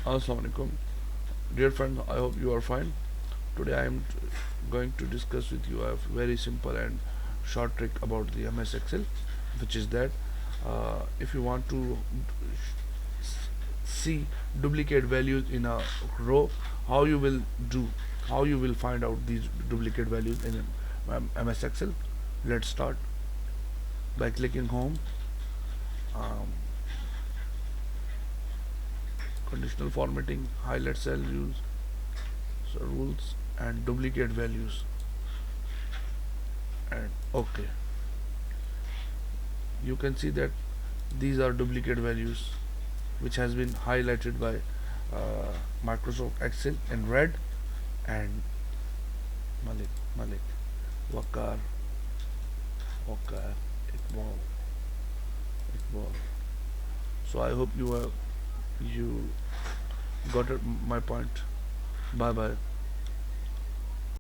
Assalamualaikum. Dear friend, I hope you are fine. Today I am going to discuss with you a very simple and short trick about the MS Excel, which is that if you want to see duplicate values in a row, how you will do, how you will find out these duplicate values in MS Excel. Let's start by clicking home, um, conditional formatting, highlight cell rules, so rules and duplicate values, and okay, you can see that these are duplicate values which has been highlighted by Microsoft Excel in red, and Malik, Wakar, Wakar, Iqbal, Iqbal. So I hope you got my point. Bye bye.